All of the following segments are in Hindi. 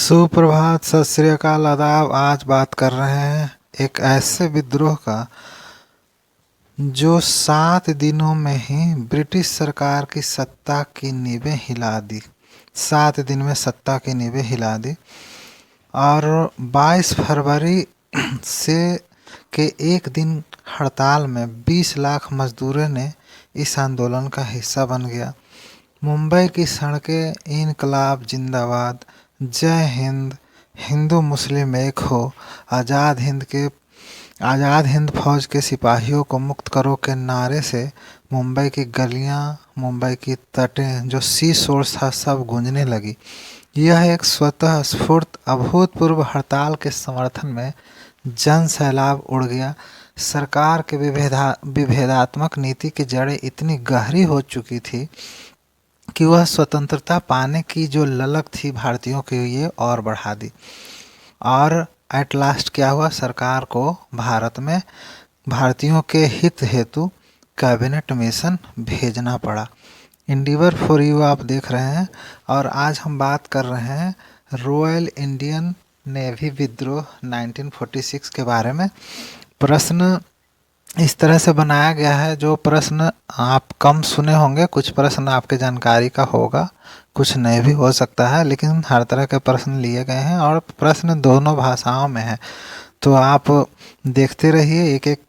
सुप्रभात, सत श्री अकाल, आदाब। आज बात कर रहे हैं एक ऐसे विद्रोह का जो 7 दिनों में ही ब्रिटिश सरकार की सत्ता की नींवें हिला दी। 7 दिन में सत्ता की नींवें हिला दी। और 22 फरवरी से के एक दिन हड़ताल में 20 लाख मजदूरों ने इस आंदोलन का हिस्सा बन गया। मुंबई की सड़कें इनकलाब जिंदाबाद, जय हिंद, हिंदू मुस्लिम एक हो, आज़ाद हिंद फौज के सिपाहियों को मुक्त करो के नारे से मुंबई की गलियां, मुंबई की तटें जो सी शोर्स था सब गूंजने लगी। यह एक स्वतः स्फूर्त अभूतपूर्व हड़ताल के समर्थन में जन सैलाब उड़ गया। सरकार के विभेदात्मक नीति की जड़ें इतनी गहरी हो चुकी थी कि वह स्वतंत्रता पाने की जो ललक थी भारतीयों के लिए और बढ़ा दी। और एट लास्ट क्या हुआ, सरकार को भारत में भारतीयों के हित हेतु कैबिनेट मिशन भेजना पड़ा। इंडिवर फॉर यू आप देख रहे हैं। और आज हम बात कर रहे हैं रॉयल इंडियन नेवी विद्रोह 1946 के बारे में। प्रश्न इस तरह से बनाया गया है, जो प्रश्न आप कम सुने होंगे, कुछ प्रश्न आपके जानकारी का होगा, कुछ नहीं भी हो सकता है, लेकिन हर तरह के प्रश्न लिए गए हैं और प्रश्न दोनों भाषाओं में है। तो आप देखते रहिए, एक एक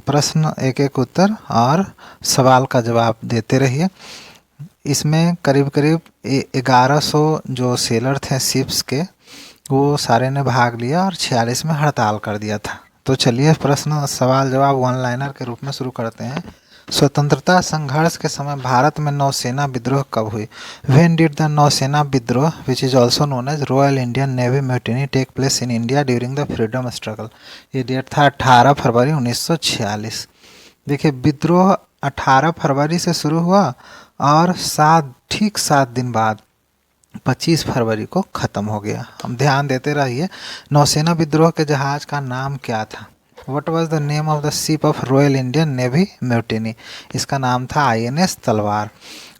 प्रश्न, एक एक उत्तर और सवाल का जवाब देते रहिए। इसमें करीब करीब 1100 जो सेलर थे शिप्स के, वो सारे ने भाग लिया और 46 में हड़ताल कर दिया था। तो चलिए प्रश्न सवाल जवाब वन लाइनर के रूप में शुरू करते हैं। स्वतंत्रता संघर्ष के समय भारत में नौसेना विद्रोह कब हुई? व्हेन डिड द नौसेना विद्रोह which is also known as Royal Indian navy mutiny take place in India during the freedom struggle? ये डेट था 18 फरवरी 1946। देखिए, विद्रोह 18 फरवरी से शुरू हुआ और ठीक 7 दिन बाद 25 फरवरी को ख़त्म हो गया। हम ध्यान देते रहिए। नौसेना विद्रोह के जहाज़ का नाम क्या था? What was the name of the ship of Royal Indian Navy Mutiny? इसका नाम था INS तलवार।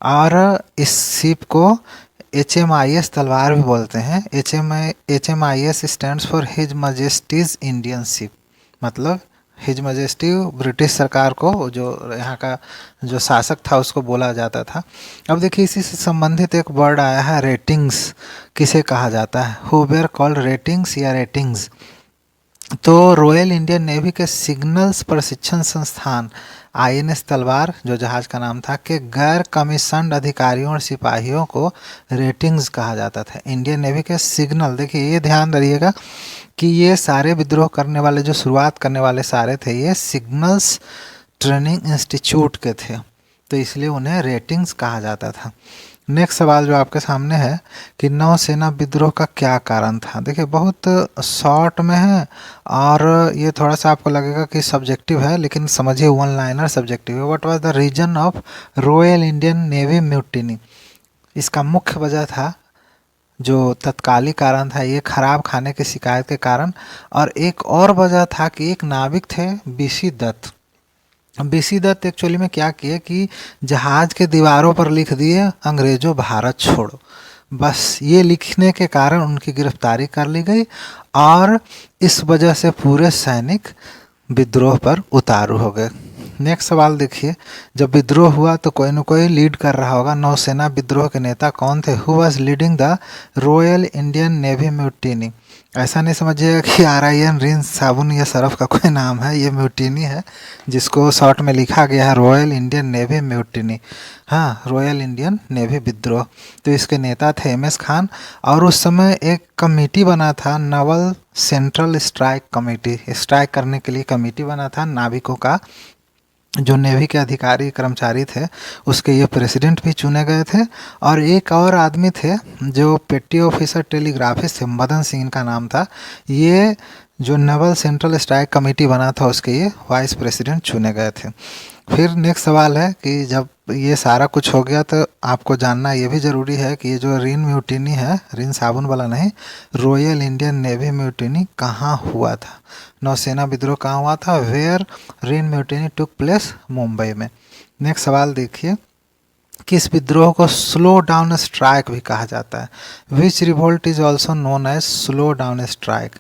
और इस शिप को HMIS तलवार भी बोलते हैं। HMIS stands for his majesty's Indian ship, मतलब हिज मजेस्टी ब्रिटिश सरकार को, जो यहाँ का जो शासक था उसको बोला जाता था। अब देखिए, इसी से संबंधित एक वर्ड आया है, रेटिंग्स। किसे कहा जाता है? हु वेर कॉल्ड रेटिंग्स या रेटिंग्स। तो रॉयल इंडियन नेवी के सिग्नल्स प्रशिक्षण संस्थान INS तलवार, जो जहाज का नाम था, के गैर कमीशन्ड अधिकारियों और सिपाहियों को रेटिंग्स कहा जाता था। इंडियन नेवी के सिग्नल, देखिए ये ध्यान रखिएगा कि ये सारे विद्रोह करने वाले, जो शुरुआत करने वाले सारे थे, ये सिग्नल्स ट्रेनिंग इंस्टीट्यूट के थे, तो इसलिए उन्हें रेटिंग्स कहा जाता था। नेक्स्ट सवाल जो आपके सामने है कि नौसेना विद्रोह का क्या कारण था? देखिए, बहुत शॉर्ट में है और ये थोड़ा सा आपको लगेगा कि सब्जेक्टिव है, लेकिन समझिए वन लाइनर सब्जेक्टिव है। What was the reason of Royal Indian navy mutiny? इसका मुख्य वजह था, जो तत्कालिक कारण था, ये खराब खाने की शिकायत के कारण। और एक और वजह था कि एक नाविक थे B C Dutt. B C Dutt actually में क्या किए कि जहाज के दीवारों पर लिख दिए, अंग्रेजों भारत छोड़ो। बस ये लिखने के कारण उनकी गिरफ्तारी कर ली गई और इस वजह से पूरे सैनिक विद्रोह पर उतारू हो गए। नेक्स्ट सवाल देखिए, जब विद्रोह हुआ तो कोई न कोई लीड कर रहा होगा। नौसेना विद्रोह के नेता कौन थे? Who was leading the royal Indian navy mutiny? ऐसा नहीं समझिएगा कि RIN रिंस साबुन या सरफ का कोई नाम है, ये म्यूटिनी है जिसको शॉर्ट में लिखा गया है रॉयल इंडियन नेवी म्यूटिनी। हाँ, रॉयल इंडियन नेवी विद्रोह। तो इसके नेता थे MS खान। और उस समय एक कमेटी बना था, Naval central strike committee. Strike करने के लिए कमेटी बना था नाविकों का। जो नेवी के अधिकारी कर्मचारी थे, उसके ये प्रेसिडेंट भी चुने गए थे। और एक और आदमी थे जो पेटी ऑफिसर टेलीग्राफिस्ट थे, मदन सिंह इनका नाम था। ये जो नेवल सेंट्रल स्ट्राइक कमेटी बना था, उसके ये वाइस प्रेसिडेंट चुने गए थे। फिर नेक्स्ट सवाल है कि जब ये सारा कुछ हो गया तो आपको जानना ये भी ज़रूरी है कि ये जो रिन म्यूटिनी है, रिन साबुन वाला नहीं, रॉयल इंडियन नेवी म्यूटिनी कहाँ हुआ था? नौसेना विद्रोह कहाँ हुआ था? Where RIN mutiny took place? Mumbai में। नेक्स्ट सवाल देखिए कि इस विद्रोह को स्लो डाउन स्ट्राइक भी कहा जाता है। Which revolt is also known as slow down strike.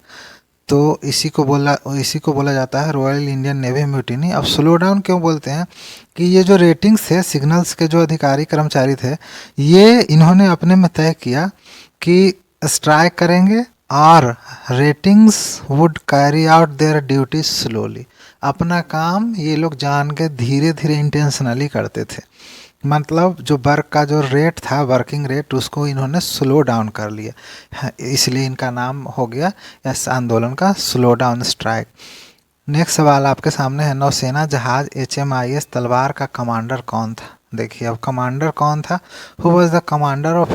तो इसी को बोला जाता है रॉयल इंडियन नेवी म्यूटिनी। अब स्लो डाउन क्यों बोलते हैं कि ये जो रेटिंग्स थे, सिग्नल्स के जो अधिकारी कर्मचारी थे, ये इन्होंने अपने में तय किया कि स्ट्राइक करेंगे और ratings would carry out their duties slowly. अपना काम ये लोग जान के धीरे धीरे इंटेंशनली करते थे। मतलब जो वर्क का जो रेट था, वर्किंग रेट, उसको इन्होंने स्लो डाउन कर लिया, इसलिए इनका नाम हो गया इस आंदोलन का स्लो डाउन स्ट्राइक। नेक्स्ट सवाल आपके सामने है, नौसेना जहाज HMIS तलवार का कमांडर कौन था? देखिए अब कमांडर कौन था, who was the commander of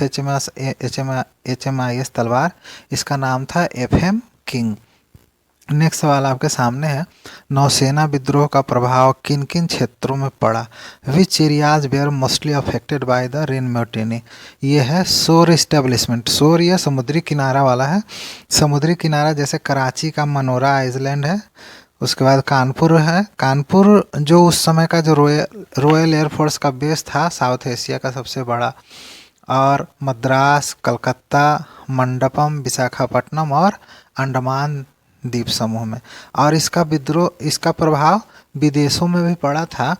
HMIS तलवार? इसका नाम था FM किंग। नेक्स्ट सवाल आपके सामने है, नौसेना विद्रोह का प्रभाव किन किन क्षेत्रों में पड़ा? Which areas were mostly affected by the RIN mutiny? ये है शोर इस्टेब्लिशमेंट। शोर ये समुद्री किनारा वाला है। समुद्री किनारा जैसे कराची का मनोरा आइलैंड है, उसके बाद कानपुर है। कानपुर जो उस समय का जो रॉयल एयरफोर्स का बेस था, साउथ एशिया का सबसे बड़ा, और मद्रास, कलकत्ता, मंडपम, विशाखापट्टनम और अंडमान द्वीप समूह में। और इसका प्रभाव विदेशों में भी पड़ा था,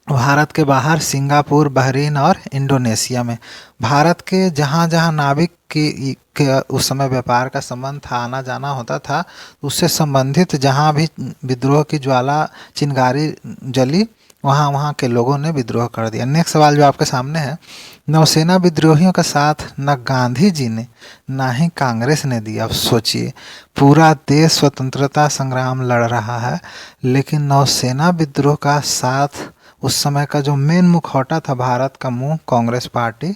भारत के बाहर सिंगापुर, बहरीन और इंडोनेशिया में। भारत के जहाँ जहाँ नाविक के उस समय व्यापार का संबंध था, आना जाना होता था, उससे संबंधित जहाँ भी विद्रोह की ज्वाला चिंगारी जली, वहाँ वहाँ के लोगों ने विद्रोह कर दिया। नेक्स्ट सवाल जो आपके सामने है, नौसेना विद्रोहियों का साथ न गांधी जी ने ना ही कांग्रेस ने दिया। अब सोचिए, पूरा देश स्वतंत्रता संग्राम लड़ रहा है, लेकिन नौसेना विद्रोह का साथ उस समय का जो मेन मुखौटा था भारत का मुंह, कांग्रेस पार्टी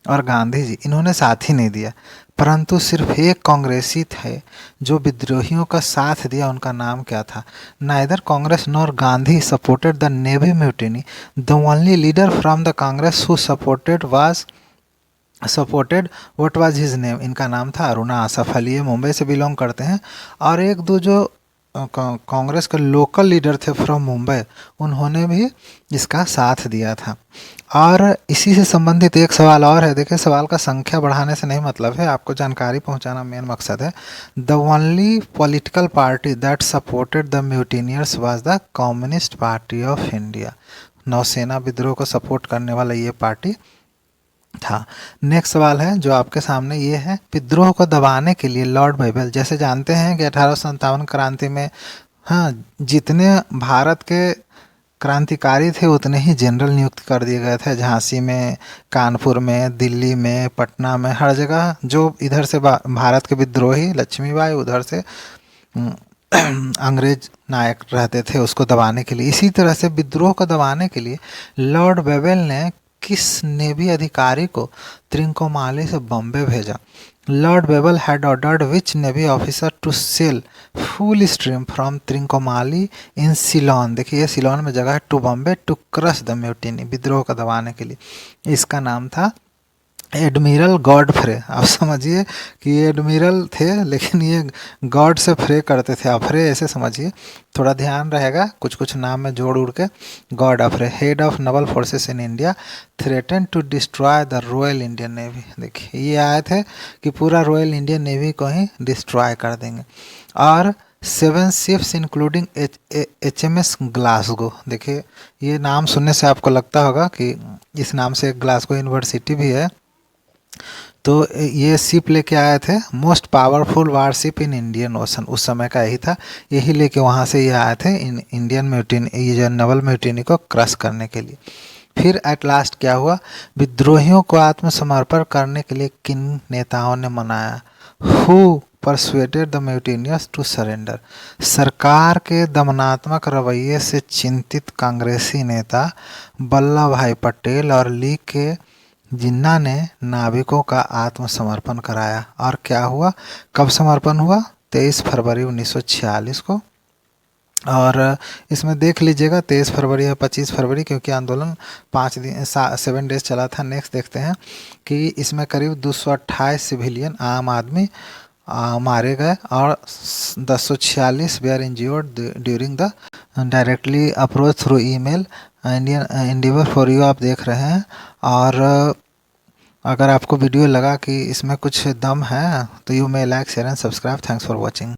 और गांधी जी, इन्होंने साथ ही नहीं दिया। परंतु सिर्फ एक कांग्रेसी थे जो विद्रोहियों का साथ दिया। उनका नाम क्या था? Neither Congress nor Gandhi supported the navy mutiny. The only leader from the Congress who supported what was his name? इनका नाम था अरुणा आसफ अली। ये मुंबई से बिलोंग करते हैं। और एक दो जो कांग्रेस के लोकल लीडर थे फ्रॉम मुंबई, उन्होंने भी इसका साथ दिया था। और इसी से संबंधित एक सवाल और है। देखिए, सवाल का संख्या बढ़ाने से नहीं मतलब है, आपको जानकारी पहुंचाना मेन मकसद है। The only political party that supported the mutineers was the communist party of India. नौसेना विद्रोह को सपोर्ट करने वाला ये पार्टी था। नेक्स्ट सवाल है जो आपके सामने, ये है, विद्रोह को दबाने के लिए लॉर्ड बाइबल, जैसे जानते हैं कि 1857 क्रांति में, हाँ, जितने भारत के क्रांतिकारी थे उतने ही जनरल नियुक्त कर दिए गए थे। झांसी में, कानपुर में, दिल्ली में, पटना में, हर जगह जो इधर से भारत के विद्रोही लक्ष्मीबाई, उधर से अंग्रेज नायक रहते थे, उसको दबाने के लिए। इसी तरह से विद्रोह को दबाने के लिए लॉर्ड बेबल ने किस नेवी अधिकारी को त्रिंकोमाली से बॉम्बे भेजा? Lord Wavell had ordered which navy officer to sail full steam from Trincomalee in Ceylon. देखिए, ये सिलोन में जगह है, to Bombay to crush the mutiny, विद्रोह को दबाने के लिए। इसका नाम था एडमिरल गॉडफ्रे। आप समझिए कि ये एडमिरल थे, लेकिन ये गॉड से फ्रे करते थे। अफ्रे ऐसे समझिए, थोड़ा ध्यान रहेगा, कुछ कुछ नाम में जोड़ उड़ के। Godfrey, head of naval forces in India, threatened to destroy the royal Indian navy. देखिए, ये आए थे कि पूरा रॉयल इंडियन नेवी को ही डिस्ट्रॉय कर देंगे। और 7 शिप्स इंक्लूडिंग HMS ग्लासगो। देखिए, ये नाम सुनने से आपको लगता होगा कि इस नाम से एक ग्लासगो यूनिवर्सिटी भी है। तो ये शिप लेके आए थे, most powerful warship in Indian ocean, उस समय का यही था। यही लेके वहाँ से ये आए थे इंडियन म्यूटिनी, ये जो नवल म्यूटिनी को क्रश करने के लिए। फिर एट लास्ट क्या हुआ? विद्रोहियों को आत्मसमर्पण करने के लिए किन नेताओं ने मनाया? Who persuaded the mutineers to surrender? सरकार के दमनात्मक रवैये से चिंतित कांग्रेसी नेता वल्लभ भाई पटेल और लीग के जिन्ना ने नाविकों का आत्मसमर्पण कराया। और क्या हुआ, कब समर्पण हुआ? 23 फरवरी 1946 को। और इसमें देख लीजिएगा 23 फरवरी या 25 फरवरी, क्योंकि आंदोलन 7 डेज चला था। नेक्स्ट देखते हैं कि इसमें करीब 228 सिविलियन आम आदमी मारे गए और 1046 were injured during the directly approach through email Indian endeavour for you आप देख रहे हैं। और अगर आपको वीडियो लगा कि इसमें कुछ दम है तो you may like share and subscribe. Thanks for watching.